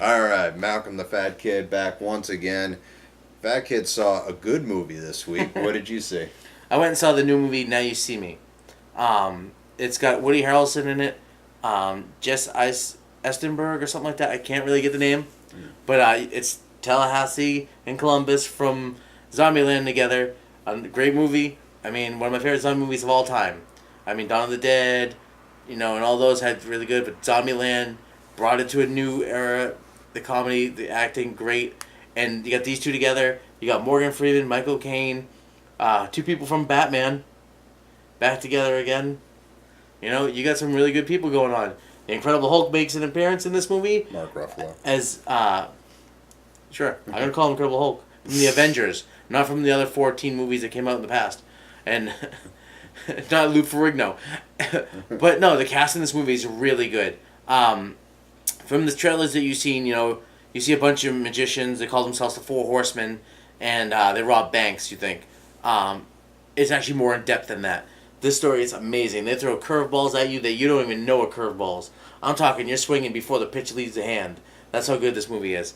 All right, Malcolm the Fat Kid back once again. Fat Kid saw a good movie this week. What did you see? I went and saw the new movie Now You See Me. It's got Woody Harrelson in it, Estenberg or something like that. I can't really get the name, but it's Tallahassee and Columbus from Zombieland together. A great movie. I mean, one of my favorite zombie movies of all time. I mean, Dawn of the Dead, and all those had really good, but Zombieland brought it to a new era. The comedy, the acting, great. And you got these two together. You got Morgan Freeman, Michael Caine, two people from Batman, back together again. You got some really good people going on. The Incredible Hulk makes an appearance in this movie. Mark Ruffalo. As, sure, I'm going to call him Incredible Hulk. From the Avengers, not from the other 14 movies that came out in the past. And not Lou Ferrigno. But no, the cast in this movie is really good. From the trailers that you've seen, you see a bunch of magicians. They call themselves the Four Horsemen, and they rob banks, you think. It's actually more in depth than that. This story is amazing. They throw curveballs at you that you don't even know are curveballs. I'm talking you're swinging before the pitch leaves the hand. That's how good this movie is.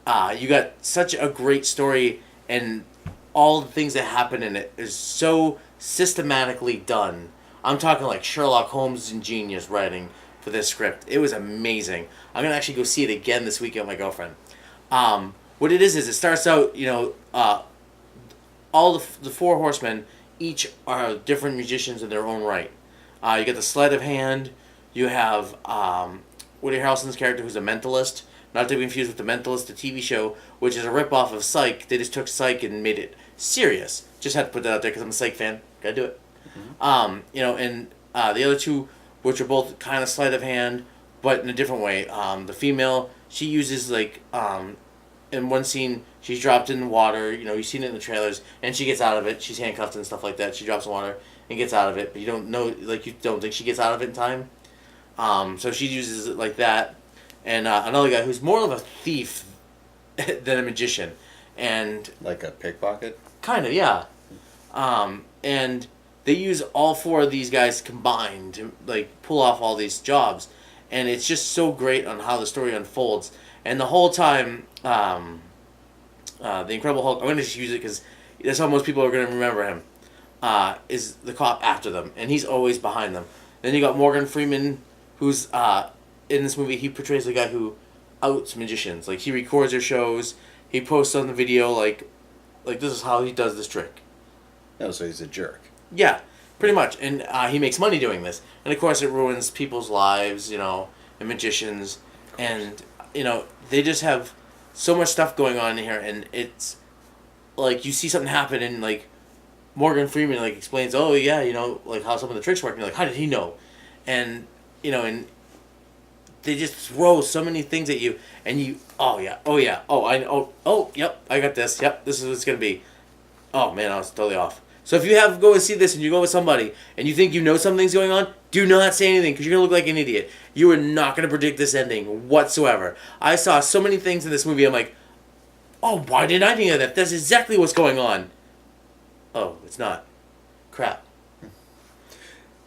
You got such a great story, and all the things that happen in it is so systematically done. I'm talking like Sherlock Holmes and genius writing for this script. It was amazing. I'm going to actually go see it again this weekend with my girlfriend. What it is it starts out, all the Four Horsemen each are different musicians in their own right. You get the sleight of hand. You have Woody Harrelson's character, who's a mentalist. Not to be confused with The Mentalist, the TV show, which is a ripoff of Psych. They just took Psych and made it serious. Just had to put that out there because I'm a Psych fan. Gotta do it. Mm-hmm. And the other two, which are both kind of sleight of hand, but in a different way. The female, she uses in one scene, she's dropped in the water. You've seen it in the trailers, and she gets out of it. She's handcuffed and stuff like that. She drops in water and gets out of it, but you don't know, you don't think she gets out of it in time. So she uses it like that. And another guy who's more of a thief than a magician, and like a pickpocket. Kind of, yeah. And they use all four of these guys combined to pull off all these jobs, and it's just so great on how the story unfolds. And the whole time, the Incredible Hulk, I'm going to just use it because that's how most people are going to remember him, is the cop after them, and he's always behind them. Then you got Morgan Freeman, who's in this movie, he portrays the guy who outs magicians. He records their shows, he posts on the video, like this is how he does this trick. Oh, so he's a jerk. Yeah, pretty much. And he makes money doing this. And of course it ruins people's lives, and magicians. And, they just have so much stuff going on in here, and it's you see something happen and Morgan Freeman explains, oh yeah, how some of the tricks work, and you're like, how did he know? And and they just throw so many things at you, and you, oh yeah, yep, I got this, yep, this is what it's gonna be. Oh man, I was totally off. So if you go and see this and you go with somebody and you think something's going on, do not say anything because you're gonna look like an idiot. You are not gonna predict this ending whatsoever. I saw so many things in this movie. I'm like, oh, why didn't I think of that? That's exactly what's going on. Oh, it's not. Crap.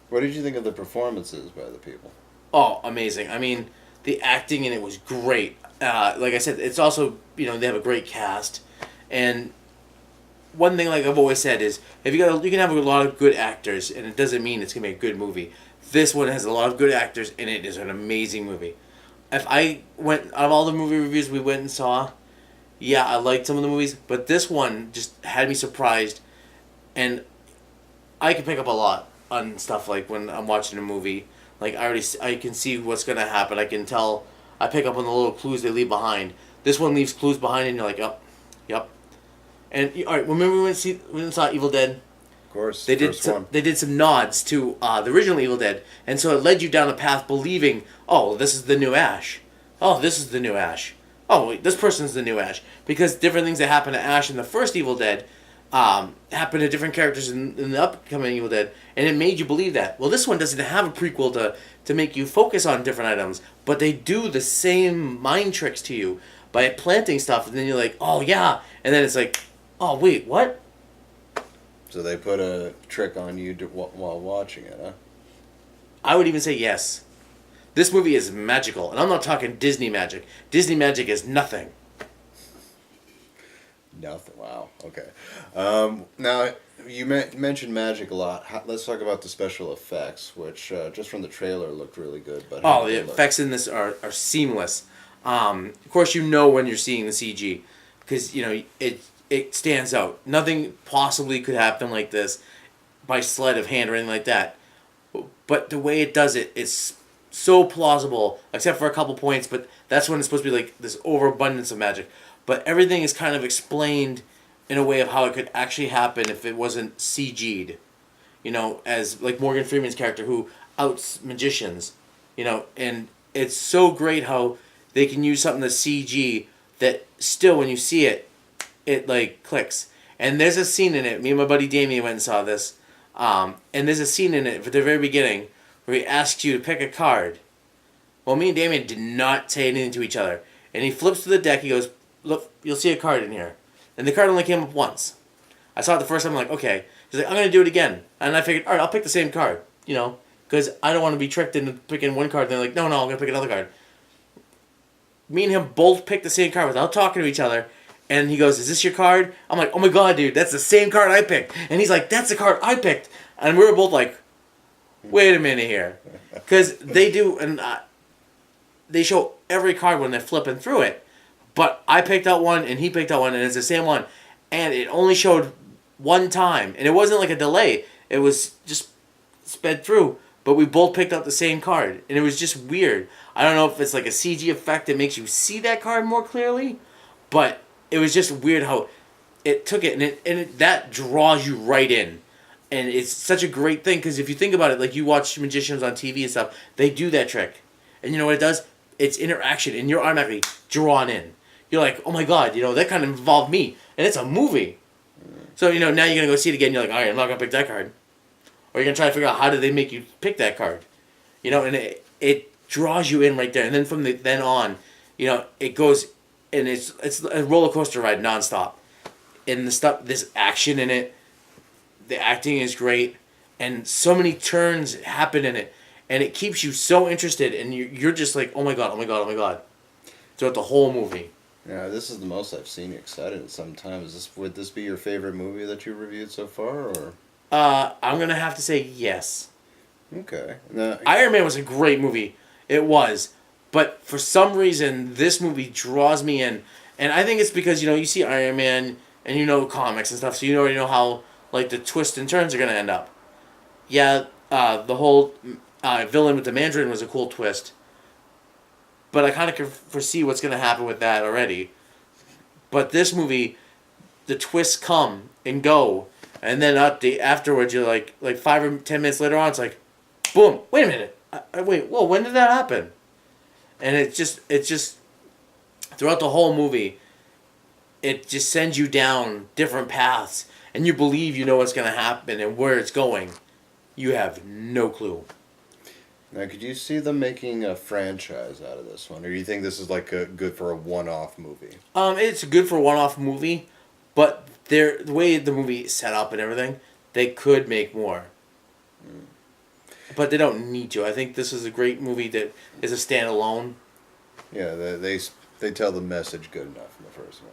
What did you think of the performances by the people? Oh, amazing. I mean, the acting in it was great. Like I said, it's also, they have a great cast. And one thing, I've always said, is you can have a lot of good actors, and it doesn't mean it's going to be a good movie. This one has a lot of good actors, and it is an amazing movie. If I went, out of all the movie reviews we went and saw, yeah, I liked some of the movies, but this one just had me surprised. And I can pick up a lot on stuff when I'm watching a movie. I can see what's going to happen. I can tell, I pick up on the little clues they leave behind. This one leaves clues behind, and you're like, oh, yep. And, all right, remember we went and saw Evil Dead? Of course, they did some nods to the original Evil Dead, and so it led you down a path believing, oh, this is the new Ash. Oh, this is the new Ash. Oh, wait, this person's the new Ash. Because different things that happened to Ash in the first Evil Dead happen to different characters in the upcoming Evil Dead, and it made you believe that. Well, this one doesn't have a prequel to make you focus on different items, but they do the same mind tricks to you by planting stuff, and then you're like, oh, yeah. And then it's like, oh, wait, what? So they put a trick on you while watching it, huh? I would even say yes. This movie is magical, and I'm not talking Disney magic. Disney magic is nothing. Nothing. Wow. Okay. Now you mentioned magic a lot. Let's talk about the special effects, which just from the trailer looked really good. But how Oh, did the they look? effects in this are seamless. Of course, you know when you're seeing the CG, because it stands out. Nothing possibly could happen like this by sleight of hand or anything like that. But the way it does it is so plausible, except for a couple points. But that's when it's supposed to be like this overabundance of magic. But everything is kind of explained in a way of how it could actually happen if it wasn't CG'd. As like Morgan Freeman's character who outs magicians. And it's so great how they can use something that's CG that still when you see it, it like clicks. And there's a scene in it. Me and my buddy Damien went and saw this. And there's a scene in it at the very beginning where he asks you to pick a card. Well, me and Damien did not say anything to each other. And he flips to the deck. He goes, "Look, you'll see a card in here." And the card only came up once. I saw it the first time. I'm like, okay. He's like, "I'm going to do it again." And I figured, all right, I'll pick the same card. Because I don't want to be tricked into picking one card. And they're like, no, I'm going to pick another card. Me and him both picked the same card without talking to each other. And he goes, "Is this your card?" I'm like, "Oh my god, dude, that's the same card I picked." And he's like, "That's the card I picked." And we were both like, "Wait a minute here." Because they do, and they show every card when they're flipping through it. But I picked out one, and he picked out one, and it's the same one. And it only showed one time. And it wasn't like a delay. It was just sped through. But we both picked out the same card. And it was just weird. I don't know if it's like a CG effect that makes you see that card more clearly. But it was just weird how it took it, and that draws you right in. And it's such a great thing, because if you think about it, like you watch magicians on TV and stuff, they do that trick. And you know what it does? It's interaction, and you're automatically drawn in. You're like, oh my god, that kind of involved me. And it's a movie. So, now you're going to go see it again, you're like, all right, I'm not going to pick that card. Or you're going to try to figure out how did they make you pick that card. And it draws you in right there. And then from then on, it goes, and it's a roller coaster ride nonstop. And there's action in it. The acting is great, and so many turns happen in it, and it keeps you so interested, and you're just like, oh my god, oh my god, oh my god, throughout the whole movie. Yeah, this is the most I've seen you excited in some time. Would this be your favorite movie that you reviewed so far, or? I'm gonna have to say yes. Okay. Now, Iron Man was a great movie. It was, but for some reason, this movie draws me in, and I think it's because you see Iron Man and comics and stuff, so you already know how like the twists and turns are gonna end up. Yeah, the whole villain with the Mandarin was a cool twist, but I kind of can foresee what's gonna happen with that already. But this movie, the twists come and go, and then afterwards you're like 5 or 10 minutes later on, it's like, boom! Wait a minute! Wait, whoa! When did that happen? And it's just throughout the whole movie, it just sends you down different paths. And you believe you know what's going to happen and where it's going. You have no clue. Now, could you see them making a franchise out of this one? Or do you think this is like good for a one-off movie? It's good for a one-off movie, but the way the movie is set up and everything, they could make more. But they don't need to. I think this is a great movie that is a standalone. Yeah, they tell the message good enough in the first one.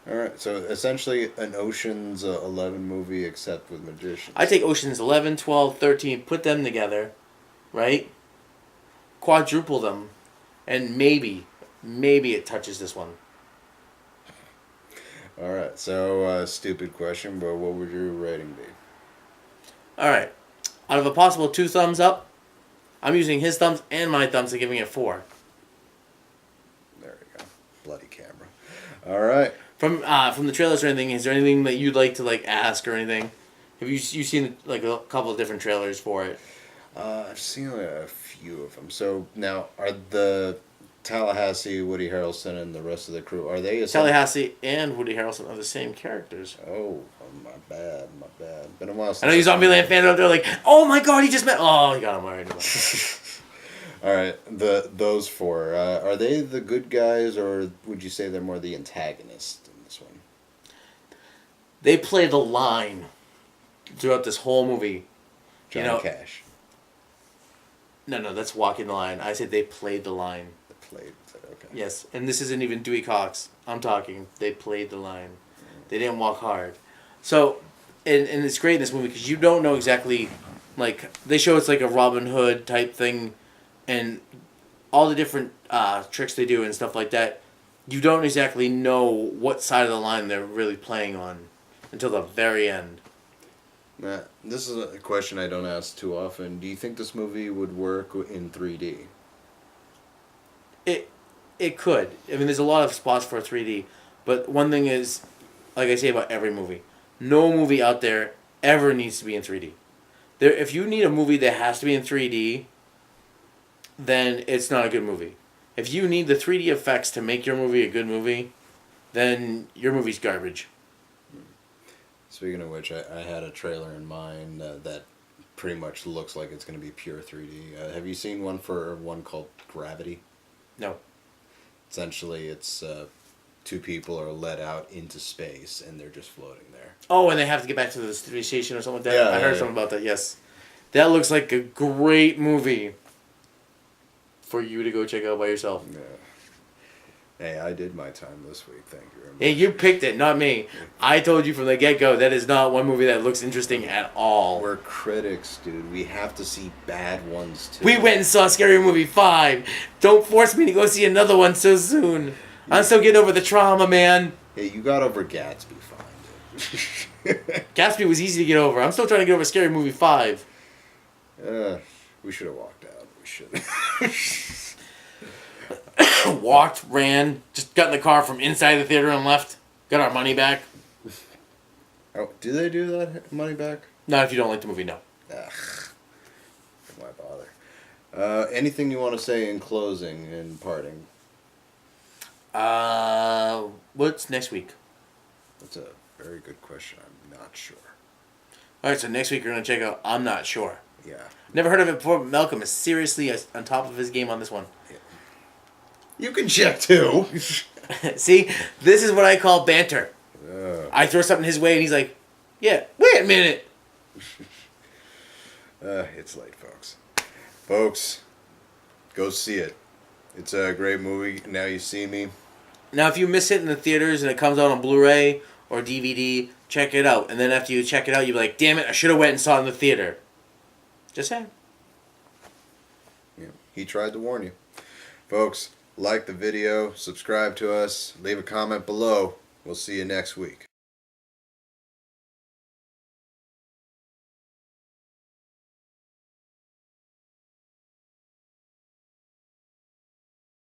All right, so essentially an Ocean's 11 movie except with magicians. I take Ocean's 11, 12, 13, put them together, right? Quadruple them, and maybe it touches this one. All right, so stupid question, but what would your rating be? All right, out of a possible 2 thumbs up, I'm using his thumbs and my thumbs and giving it 4. There we go. Bloody camera. All right. From the trailers or anything, is there anything that you'd like to ask or anything? Have you seen a couple of different trailers for it? I've seen a few of them. So now, are the Tallahassee, Woody Harrelson, and the rest of the crew, are they? Tallahassee and Woody Harrelson are the same characters. Oh, my bad. Been a while since I know you Zombieland fans out there like, oh my god, he just met. Oh, he got him already. All right, those 4, are they the good guys, or would you say they're more the antagonists in this one? They play the line throughout this whole movie. Johnny Cash. No, that's walking the line. I said they played the line. The played. Okay. Yes, and this isn't even Dewey Cox. I'm talking. They played the line. They didn't walk hard. So, and it's great in this movie because you don't know exactly, like, they show it's like a Robin Hood type thing, and all the different tricks they do and stuff like that. You don't exactly know what side of the line they're really playing on until the very end. Matt, this is a question I don't ask too often. Do you think this movie would work in 3D? It could. I mean, there's a lot of spots for 3D, but one thing is, like I say about every movie, no movie out there ever needs to be in 3D. If you need a movie that has to be in 3D, then it's not a good movie. If you need the 3D effects to make your movie a good movie, then your movie's garbage. Speaking of which, I had a trailer in mind that pretty much looks like it's going to be pure 3D. Have you seen one called Gravity? No. Essentially, it's two people are let out into space and they're just floating there. Oh, and they have to get back to the space station or something like that? Yeah, I heard something about that, yes. That looks like a great movie for you to go check out by yourself. Yeah. Hey, I did my time this week. Thank you very much. Hey, you picked it, not me. I told you from the get-go that is not one movie that looks interesting at all. We're critics, dude. We have to see bad ones, too. We went and saw Scary Movie 5. Don't force me to go see another one so soon. I'm still getting over the trauma, man. Hey, you got over Gatsby fine, dude. Gatsby was easy to get over. I'm still trying to get over Scary Movie 5. We should have walked out. We should. Walked, ran, just got in the car from inside the theater and left. Got our money back. Oh, do they do that money back? Not if you don't like the movie, no. Ugh. Why bother? Anything you want to say in closing and parting? What's next week? That's a very good question. I'm not sure. Alright, so next week you're going to check out I'm Not Sure. Yeah. Never heard of it before, but Malcolm is seriously on top of his game on this one. Yeah. You can check too. See, this is what I call banter. I throw something his way and he's like, yeah, wait a minute. It's late, folks. Folks, go see it. It's a great movie. Now You See Me. Now, if you miss it in the theaters and it comes out on Blu-ray or DVD, check it out. And then after you check it out, you'll be like, damn it, I should have went and saw it in the theater. Just saying. Yeah, he tried to warn you. Folks, like the video, subscribe to us, leave a comment below. We'll see you next week.